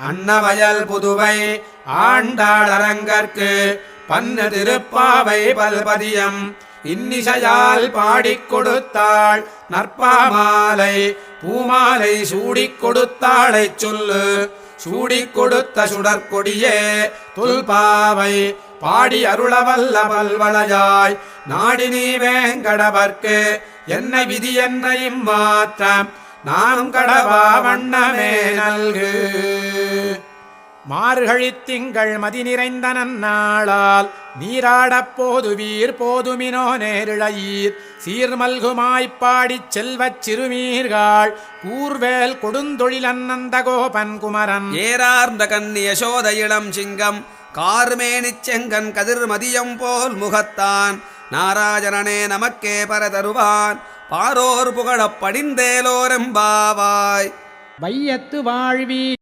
அன்னவயல் புதுவை ஆண்டாளரங்கற்கு பன்னு திருப்பாவை பல்பதியம் இன்னிசையால் பாடிக் கொடுத்தாள் நற்பாமாலை பூமாலை சூடிக் கொடுத்தாளைச் சொல்லு சூடிக் கொடுத்த சுடற்கொடியே தொல்பாவை பாடி அருளவல்ல பல்வளையாய் நாடி நீ வேங்கடவர்க்கு என்ன விதி என்ன இம்மாற்றம் நானும் கடவா வண்ணமே நல்கு. மார்கழித் திங்கள் மதி நிறைந்த நன்னாளால் நீராடப் போதுவீர் போதுமினோ நேரிழையீர் சீர்மல்குமாய்ப்பாடிச் செல்வச் சிறுமீர்கள் கூர்வேல் கொடுந்தொழில் அன்னந்த கோபன் குமரன் ஏறார்ந்த கண்ணி யசோத இளம் சிங்கம் கார்மேனிச் செங்கன் கதிர் மதியம் போல் முகத்தான் நாராயணனே நமக்கே பரதருவான் பாரோர் புகழப் படிந்தேலோரெம்பாவாய். வையத்து வாழ்வி